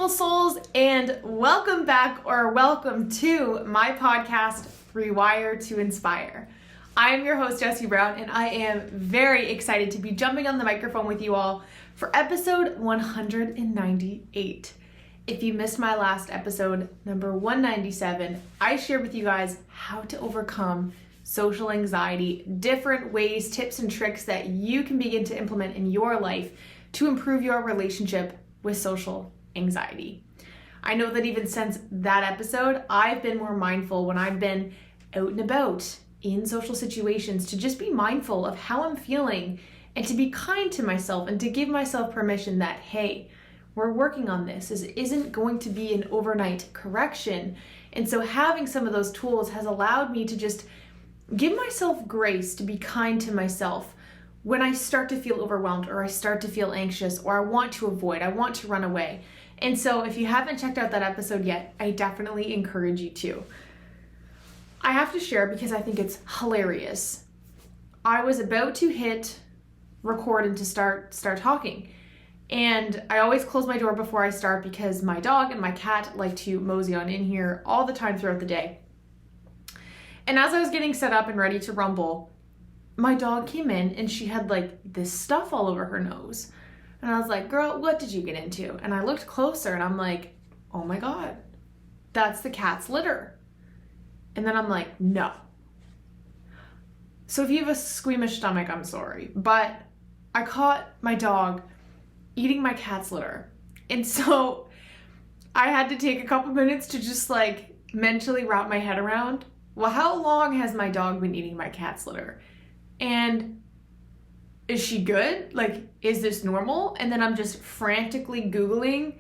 beautiful souls, and welcome back or welcome to my podcast, Rewire to Inspire. I am your host, Jessie Brown, and I am very excited to be jumping on the microphone with you all for episode 198. If you missed my last episode, number 197, I shared with you guys how to overcome social anxiety, different ways, tips, and tricks that you can begin to implement in your life to improve your relationship with social anxiety. I know that even since that episode, I've been more mindful when I've been out and about in social situations to just be mindful of how I'm feeling and to be kind to myself and to give myself permission that, hey, we're working on this. This isn't going to be an overnight correction. And so having some of those tools has allowed me to just give myself grace, to be kind to myself when I start to feel overwhelmed or I start to feel anxious or I want to avoid, I want to run away. And so if you haven't checked out that episode yet, I definitely encourage you to. I have to share because I think it's hilarious. I was about to hit record and to start talking. And I always close my door before I start because my dog and my cat like to mosey on in here all the time throughout the day. And as I was getting set up and ready to rumble, my dog came in and she had like this stuff all over her nose. And I was like, girl, what did you get into? And I looked closer and I'm like, oh my God, that's the cat's litter. And then I'm like, no. So if you have a squeamish stomach, I'm sorry. But I caught my dog eating my cat's litter. And so I had to take a couple minutes to just like mentally wrap my head around, well, how long has my dog been eating my cat's litter? And is she good? Like, is this normal? And then I'm just frantically Googling,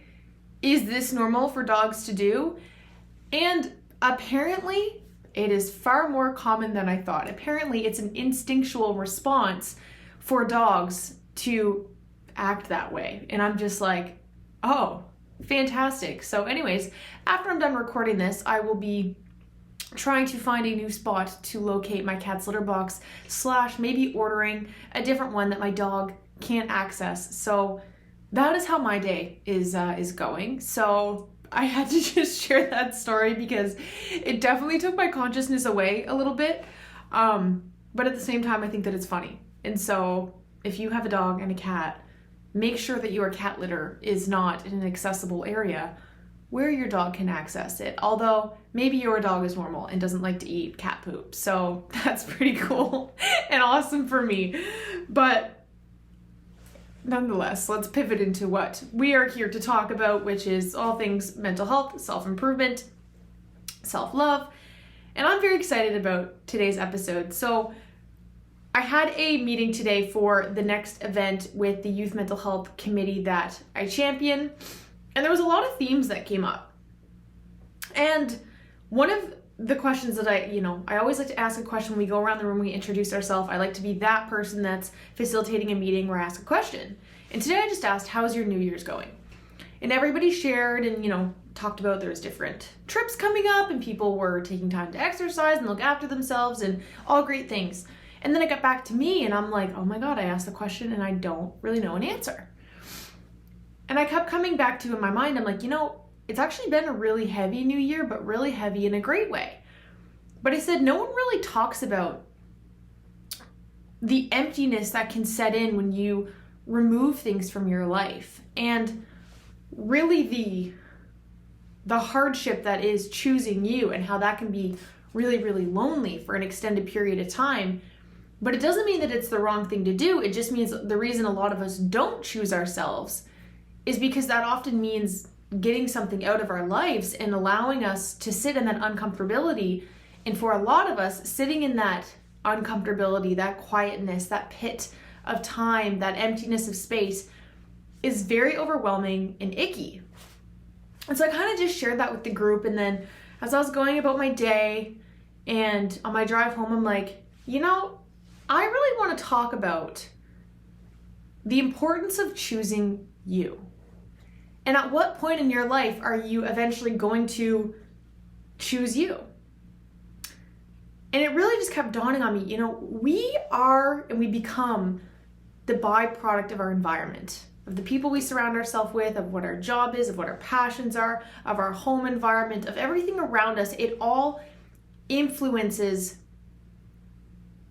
is this normal for dogs to do? And apparently it is far more common than I thought. Apparently it's an instinctual response for dogs to act that way. And I'm just like, oh, fantastic. So anyways, after I'm done recording this, I will be trying to find a new spot to locate my cat's litter box / maybe ordering a different one that my dog can't access. So that is how my day is going. So I had to just share that story because it definitely took my consciousness away a little bit. But at the same time, I think that it's funny. And so if you have a dog and a cat, make sure that your cat litter is not in an accessible area where your dog can access it. Although maybe your dog is normal and doesn't like to eat cat poop. So that's pretty cool and awesome for me. But nonetheless, let's pivot into what we are here to talk about, which is all things mental health, self-improvement, self-love. And I'm very excited about today's episode. So I had a meeting today for the next event with the Youth Mental Health Committee that I champion. And there was a lot of themes that came up. And one of the questions that I always like to ask a question when we go around the room, we introduce ourselves. I like to be that person that's facilitating a meeting where I ask a question. And today I just asked, how's your New Year's going? And everybody shared and, talked about there's different trips coming up and people were taking time to exercise and look after themselves and all great things. And then it got back to me and I'm like, oh my God, I asked the question and I don't really know an answer. And I kept coming back to in my mind, I'm like, it's actually been a really heavy new year, but really heavy in a great way. But I said, no one really talks about the emptiness that can set in when you remove things from your life. And really the hardship that is choosing you and how that can be really, really lonely for an extended period of time. But it doesn't mean that it's the wrong thing to do. It just means the reason a lot of us don't choose ourselves is because that often means getting something out of our lives and allowing us to sit in that uncomfortability. And for a lot of us, sitting in that uncomfortability, that quietness, that pit of time, that emptiness of space is very overwhelming and icky. And so I kind of just shared that with the group. And then as I was going about my day and on my drive home, I'm like, I really want to talk about the importance of choosing you. And at what point in your life are you eventually going to choose you? And it really just kept dawning on me, we are and we become the byproduct of our environment. of the people we surround ourselves with, of what our job is, of what our passions are, of our home environment, of everything around us. It all influences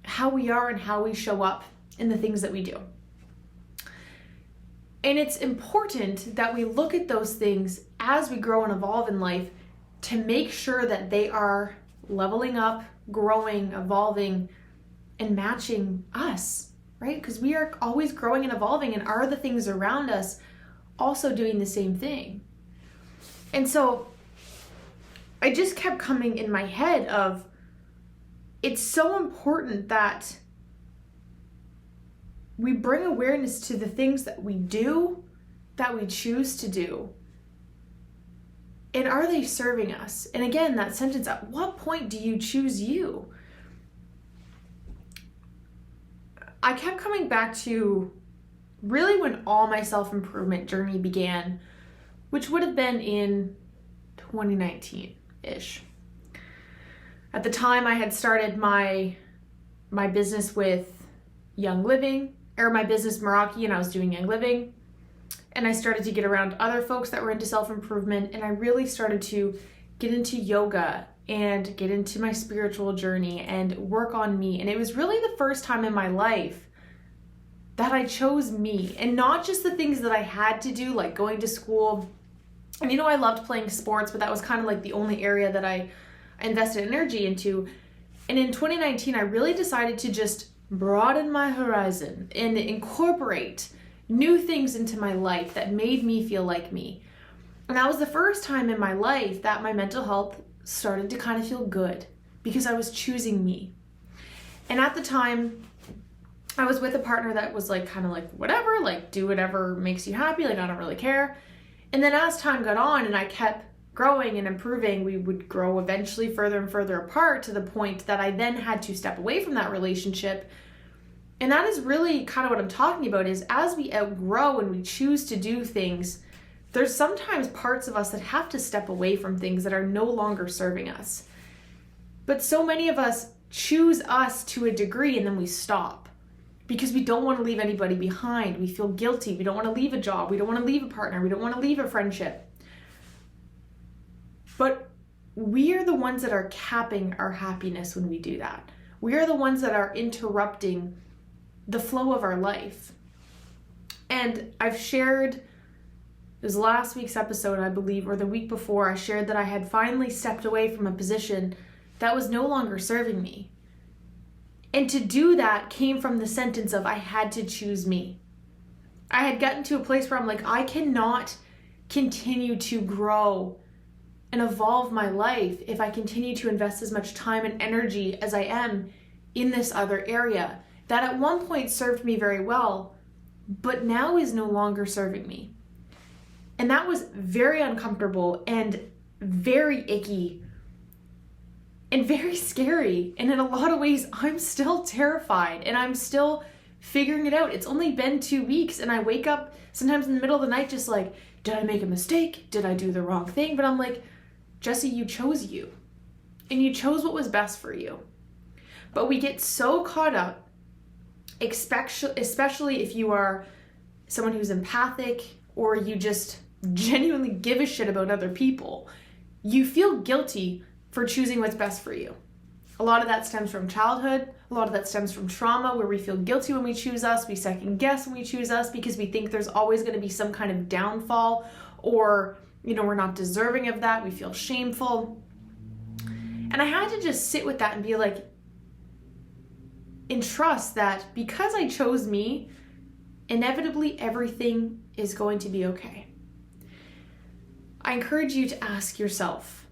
how we are and how we show up in the things that we do. And it's important that we look at those things as we grow and evolve in life to make sure that they are leveling up, growing, evolving, and matching us, right? Because we are always growing and evolving, and are the things around us also doing the same thing? And so I just kept coming in my head of, it's so important that we bring awareness to the things that we do, that we choose to do. And are they serving us? And again, that sentence, at what point do you choose you? I kept coming back to really when all my self-improvement journey began, which would have been in 2019-ish. At the time, I had started my business with Young Living, or my business Meraki, and I was doing Young Living. And I started to get around other folks that were into self-improvement, and I really started to get into yoga and get into my spiritual journey and work on me. And it was really the first time in my life that I chose me, and not just the things that I had to do, like going to school. And I loved playing sports, but that was kind of like the only area that I invested energy into. And in 2019, I really decided to just broaden my horizon and incorporate new things into my life that made me feel like me. And that was the first time in my life that my mental health started to kind of feel good, because I was choosing me. And at the time, I was with a partner that was like, kind of like, whatever, like do whatever makes you happy, like I don't really care. And then as time got on and I kept growing and improving, we would grow eventually further and further apart, to the point that I then had to step away from that relationship. And that is really kind of what I'm talking about, is as we outgrow and we choose to do things, there's sometimes parts of us that have to step away from things that are no longer serving us. But so many of us choose us to a degree, and then we stop because we don't want to leave anybody behind. We feel guilty. We don't want to leave a job. We don't want to leave a partner. We don't want to leave a friendship. But we are the ones that are capping our happiness when we do that. We are the ones that are interrupting the flow of our life. And I've shared, it was last week's episode, I believe, or the week before, I shared that I had finally stepped away from a position that was no longer serving me. And to do that came from the sentence of, I had to choose me. I had gotten to a place where I'm like, I cannot continue to grow and evolve my life if I continue to invest as much time and energy as I am in this other area that at one point served me very well, but now is no longer serving me. And that was very uncomfortable and very icky and very scary. And in a lot of ways, I'm still terrified and I'm still figuring it out. It's only been 2 weeks, and I wake up sometimes in the middle of the night just like, did I make a mistake? Did I do the wrong thing? But I'm like, Jessie, you chose you, and you chose what was best for you. But we get so caught up, especially if you are someone who's empathic, or you just genuinely give a shit about other people. You feel guilty for choosing what's best for you. A lot of that stems from childhood. A lot of that stems from trauma, where we feel guilty when we choose us. We second guess when we choose us because we think there's always going to be some kind of downfall, or we're not deserving of that. We feel shameful. And I had to just sit with that and be like, and trust that because I chose me, inevitably everything is going to be okay. I encourage you to ask yourself,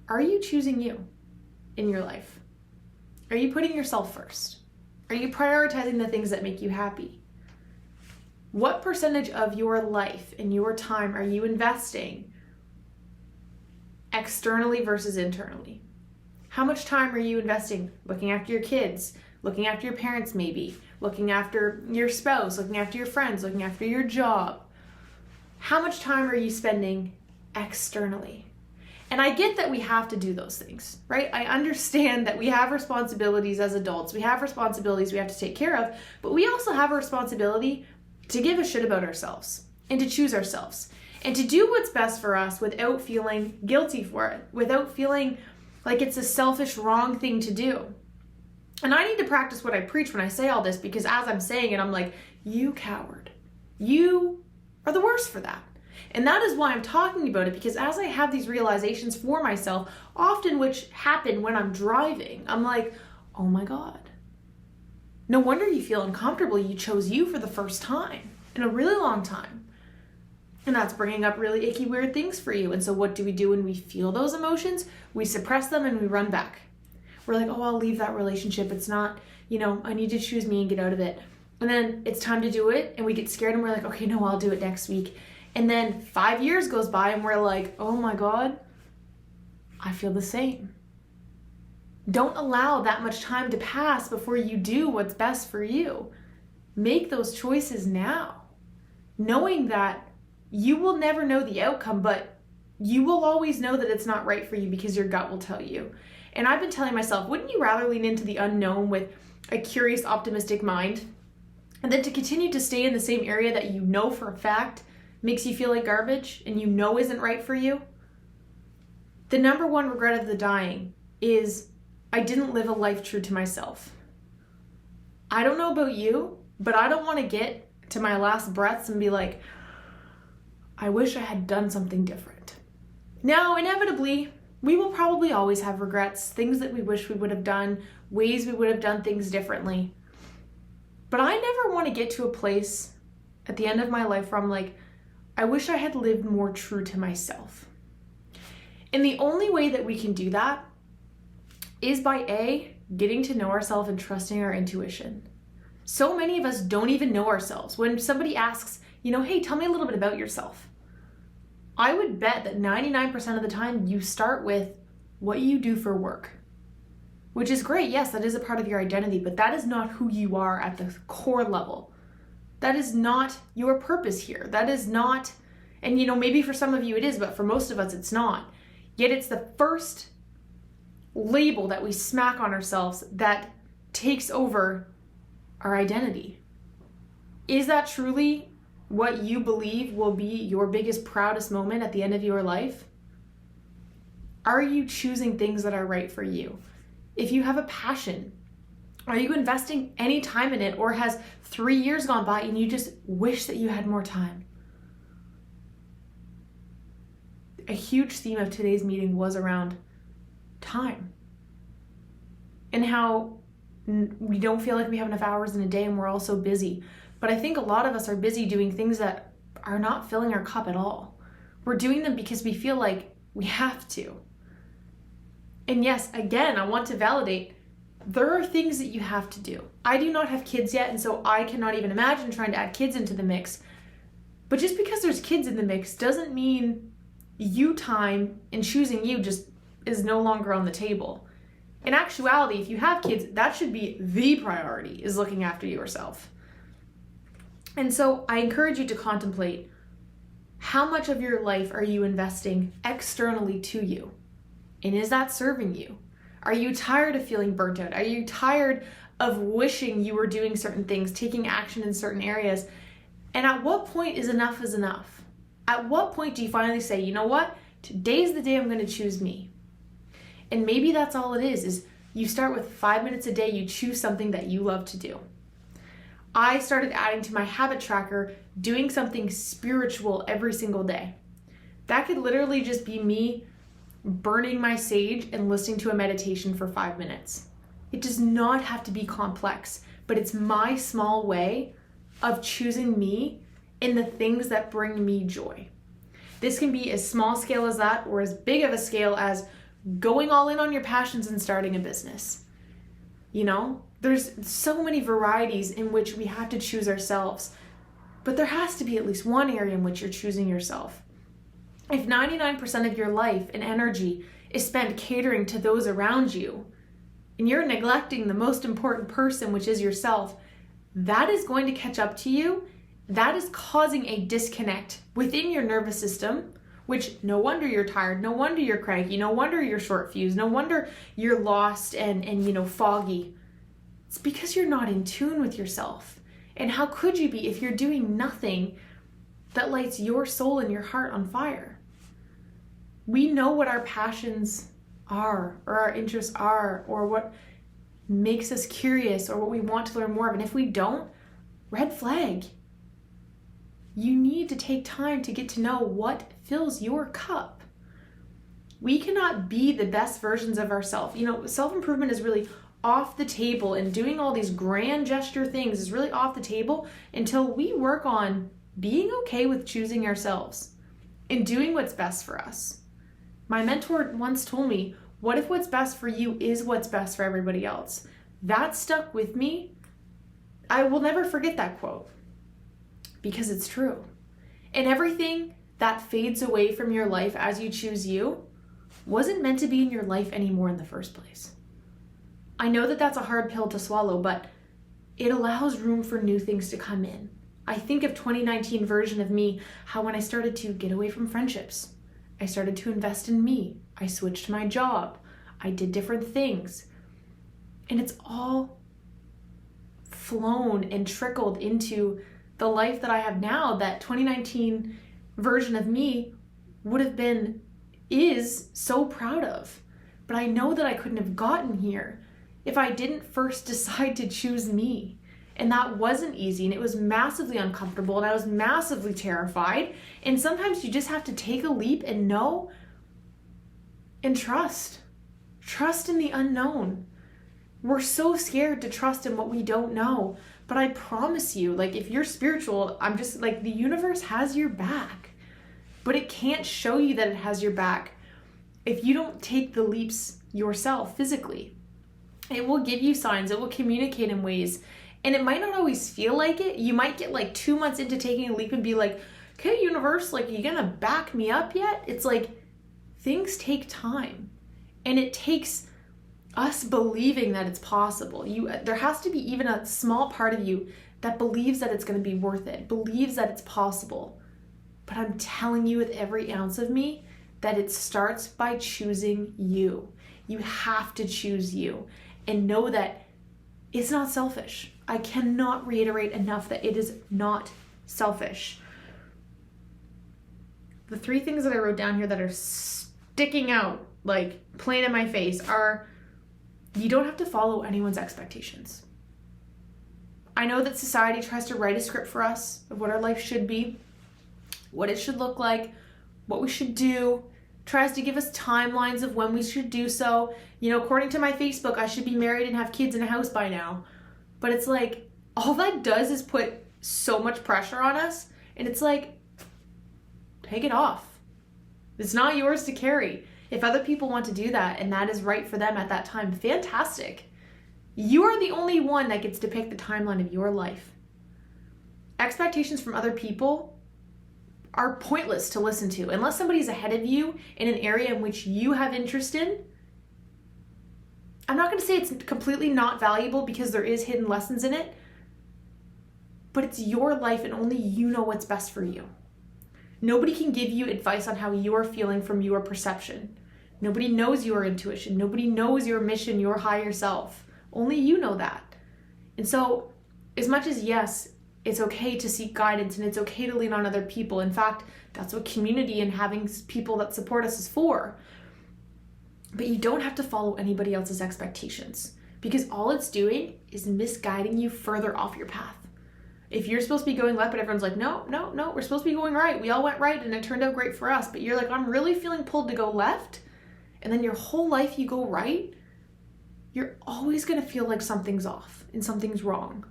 are you choosing you in your life? Are you putting yourself first? Are you prioritizing the things that make you happy? What percentage of your life and your time are you investing externally versus internally? How much time are you investing looking after your kids, looking after your parents maybe, looking after your spouse, looking after your friends, looking after your job? How much time are you spending externally? And I get that we have to do those things, right? I understand that we have responsibilities as adults. We have responsibilities we have to take care of, but we also have a responsibility to give a shit about ourselves and to choose ourselves and to do what's best for us without feeling guilty for it, without feeling like it's a selfish, wrong thing to do. And I need to practice what I preach when I say all this, because as I'm saying it, I'm like, you coward. You are the worst for that. And that is why I'm talking about it, because as I have these realizations for myself, often which happen when I'm driving, I'm like, oh my God. No wonder you feel uncomfortable. You chose you for the first time in a really long time. And that's bringing up really icky, weird things for you. And so what do we do when we feel those emotions? We suppress them and we run back. We're like, oh, I'll leave that relationship. It's not, I need to choose me and get out of it. And then it's time to do it. And we get scared and we're like, okay, no, I'll do it next week. And then 5 years goes by and we're like, oh my God, I feel the same. Don't allow that much time to pass before you do what's best for you. Make those choices now, knowing that you will never know the outcome, but you will always know that it's not right for you because your gut will tell you. And I've been telling myself, wouldn't you rather lean into the unknown with a curious, optimistic mind, and then to continue to stay in the same area that you know for a fact makes you feel like garbage and you know isn't right for you? The number one regret of the dying is I didn't live a life true to myself. I don't know about you, but I don't want to get to my last breaths and be like, I wish I had done something different. Now, inevitably, we will probably always have regrets, things that we wish we would have done, ways we would have done things differently. But I never want to get to a place at the end of my life where I'm like, I wish I had lived more true to myself. And the only way that we can do that is by getting to know ourselves and trusting our intuition. So many of us don't even know ourselves. When somebody asks, hey, tell me a little bit about yourself, I would bet that 99% of the time you start with what you do for work, which is great. Yes, that is a part of your identity, but that is not who you are at the core level. That is not your purpose here. That is not, and maybe for some of you it is, but for most of us it's not. Yet it's the first label that we smack on ourselves that takes over our identity. Is that truly what you believe will be your biggest, proudest moment at the end of your life? Are you choosing things that are right for you? If you have a passion, are you investing any time in it, or has 3 years gone by and you just wish that you had more time? A huge theme of today's meeting was around time and how we don't feel like we have enough hours in a day and we're all so busy. But I think a lot of us are busy doing things that are not filling our cup at all. We're doing them because we feel like we have to. And yes, again, I want to validate, there are things that you have to do. I do not have kids yet, and so I cannot even imagine trying to add kids into the mix. But just because there's kids in the mix doesn't mean you time and choosing you just is no longer on the table. In actuality, if you have kids, that should be the priority, is looking after yourself. And so I encourage you to contemplate, how much of your life are you investing externally to you? And is that serving you? Are you tired of feeling burnt out? Are you tired of wishing you were doing certain things, taking action in certain areas? And at what point is enough? At what point do you finally say, you know what? Today's the day I'm going to choose me. And maybe that's all it is you start with 5 minutes a day, you choose something that you love to do. I started adding to my habit tracker, doing something spiritual every single day. That could literally just be me burning my sage and listening to a meditation for 5 minutes. It does not have to be complex, but it's my small way of choosing me in the things that bring me joy. This can be as small scale as that, or as big of a scale as going all in on your passions and starting a business. There's so many varieties in which we have to choose ourselves, but there has to be at least one area in which you're choosing yourself. If 99% of your life and energy is spent catering to those around you, and you're neglecting the most important person, which is yourself, that is going to catch up to you. That is causing a disconnect within your nervous system, which no wonder you're tired, no wonder you're cranky, no wonder you're short fused, no wonder you're lost and foggy. It's because you're not in tune with yourself. And how could you be if you're doing nothing that lights your soul and your heart on fire? We know what our passions are, or our interests are, or what makes us curious, or what we want to learn more of. And if we don't, red flag. You need to take time to get to know what fills your cup. We cannot be the best versions of ourselves. You know, self-improvement is really off the table, and doing all these grand gesture things is really off the table until we work on being okay with choosing ourselves and doing what's best for us. My mentor once told me, what if what's best for you is what's best for everybody else? That stuck with me. I will never forget that quote because it's true. And everything that fades away from your life as you choose you wasn't meant to be in your life anymore in the first place. I know that that's a hard pill to swallow, but it allows room for new things to come in. I think of 2019 version of me, how when I started to get away from friendships, I started to invest in me. I switched my job. I did different things. And it's all flown and trickled into the life that I have now. That 2019 version of me is so proud of. But I know that I couldn't have gotten here if I didn't first decide to choose me. And that wasn't easy, and it was massively uncomfortable, and I was massively terrified. And sometimes you just have to take a leap and know and trust. Trust in the unknown. We're so scared to trust in what we don't know. But I promise you, like, if you're spiritual, I'm just like, the universe has your back. But it can't show you that it has your back if you don't take the leaps yourself physically. It will give you signs. It will communicate in ways. And it might not always feel like it. You might get like 2 months into taking a leap and be like, okay, universe, like, you gonna back me up yet? It's like, things take time. And it takes us believing that it's possible. There has to be even a small part of you that believes that it's gonna be worth it, believes that it's possible. But I'm telling you with every ounce of me that it starts by choosing you. You have to choose you and know that it's not selfish. I cannot reiterate enough that it is not selfish. The 3 things that I wrote down here that are sticking out, like plain in my face, are you don't have to follow anyone's expectations. I know that society tries to write a script for us of what our life should be, what it should look like, what we should do, tries to give us timelines of when we should do so. You know, according to my Facebook, I should be married and have kids in a house by now. But it's like, all that does is put so much pressure on us. And it's like, take it off. It's not yours to carry. If other people want to do that and that is right for them at that time, fantastic. You are the only one that gets to pick the timeline of your life. Expectations from other people are pointless to listen to. Unless somebody's ahead of you in an area in which you have interest in, I'm not going to say it's completely not valuable because there is hidden lessons in it, but it's your life and only you know what's best for you. Nobody can give you advice on how you're feeling from your perception. Nobody knows your intuition. Nobody knows your mission, your higher self. Only you know that. And so, as much as yes, it's okay to seek guidance and it's okay to lean on other people. In fact, that's what community and having people that support us is for. But you don't have to follow anybody else's expectations, because all it's doing is misguiding you further off your path. If you're supposed to be going left, but everyone's like, no, we're supposed to be going right. We all went right and it turned out great for us. But you're like, I'm really feeling pulled to go left. And then your whole life you go right. You're always going to feel like something's off and something's wrong.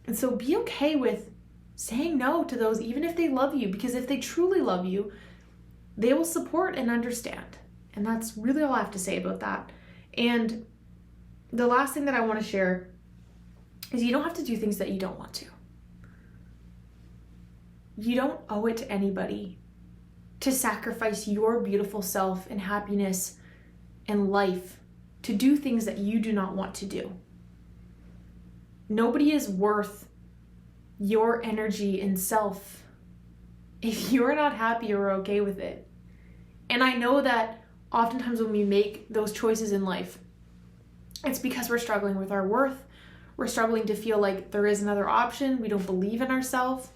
And so be okay with saying no to those, even if they love you, because if they truly love you, they will support and understand. And that's really all I have to say about that. And the last thing that I want to share is you don't have to do things that you don't want to. You don't owe it to anybody to sacrifice your beautiful self and happiness and life to do things that you do not want to do. Nobody is worth your energy and self if you're not happy or okay with it. And I know that oftentimes when we make those choices in life, it's because we're struggling with our worth, we're struggling to feel like there is another option, we don't believe in ourselves.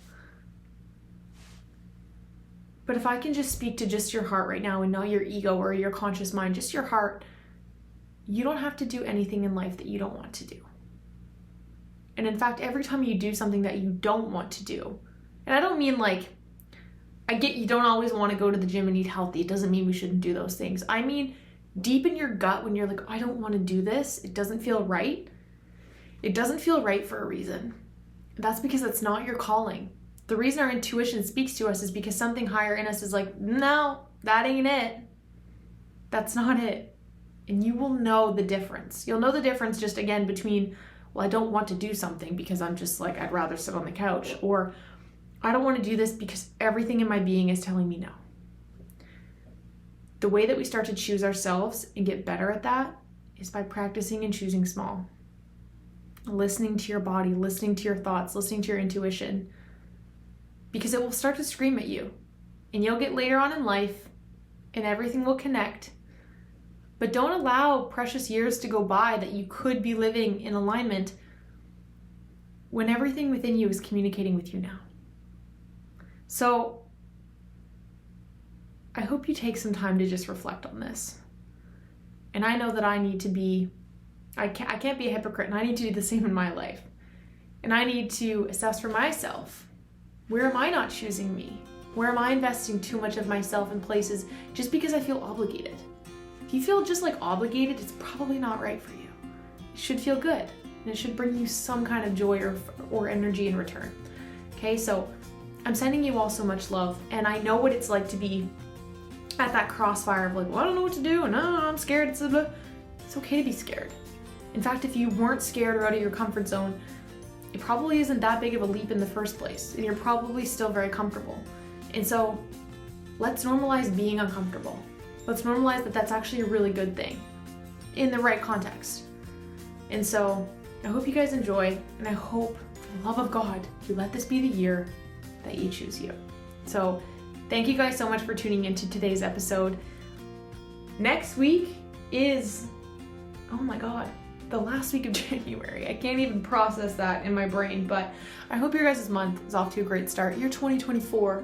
But if I can just speak to just your heart right now and not your ego or your conscious mind, just your heart, you don't have to do anything in life that you don't want to do. And in fact, every time you do something that you don't want to do, and I don't mean like, I get you don't always want to go to the gym and eat healthy. It doesn't mean we shouldn't do those things. I mean, deep in your gut when you're like, I don't want to do this, it doesn't feel right. It doesn't feel right for a reason. That's because it's not your calling. The reason our intuition speaks to us is because something higher in us is like, no, that ain't it. That's not it. And you will know the difference. You'll know the difference just again between, well, I don't want to do something because I'm just like, I'd rather sit on the couch, or I don't want to do this because everything in my being is telling me no. The way that we start to choose ourselves and get better at that is by practicing and choosing small. Listening to your body, listening to your thoughts, listening to your intuition. Because it will start to scream at you. And you'll get later on in life and everything will connect. But don't allow precious years to go by that you could be living in alignment when everything within you is communicating with you now. So I hope you take some time to just reflect on this. And I know that I need to be, I can't be a hypocrite, and I need to do the same in my life. And I need to assess for myself, where am I not choosing me? Where am I investing too much of myself in places just because I feel obligated? If you feel just like obligated, it's probably not right for you. It should feel good, and it should bring you some kind of joy or energy in return. Okay, so I'm sending you all so much love, and I know what it's like to be at that crossfire of like, well, I don't know what to do, and I'm scared. It's okay to be scared. In fact, if you weren't scared or out of your comfort zone, it probably isn't that big of a leap in the first place, and you're probably still very comfortable. And so let's normalize being uncomfortable. Let's normalize that that's actually a really good thing in the right context. And so I hope you guys enjoy, and I hope, for the love of God, you let this be the year that you choose you. So thank you guys so much for tuning into today's episode. Next week is, oh my God, the last week of January. I can't even process that in my brain, but I hope your guys' month is off to a great start. Your 2024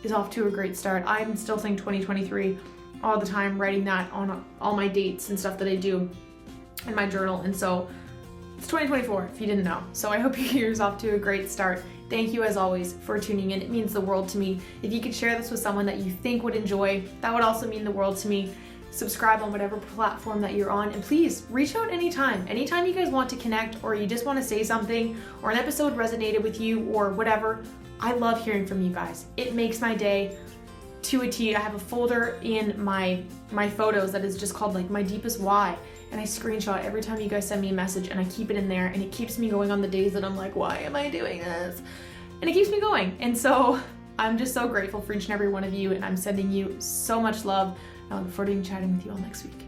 is off to a great start. I'm still saying 2023 all the time, writing that on all my dates and stuff that I do in my journal. And so it's 2024 if you didn't know. So I hope your year's off to a great start. Thank you as always for tuning in. It means the world to me. If you could share this with someone that you think would enjoy, that would also mean the world to me. Subscribe on whatever platform that you're on, and please reach out anytime. Anytime you guys want to connect, or you just want to say something, or an episode resonated with you, or whatever. I love hearing from you guys. It makes my day to a T. I have a folder in my photos that is just called like my deepest why, and I screenshot every time you guys send me a message, and I keep it in there, and it keeps me going on the days that I'm like, why am I doing this? And it keeps me going. And so I'm just so grateful for each and every one of you, and I'm sending you so much love. I look forward to chatting with you all next week.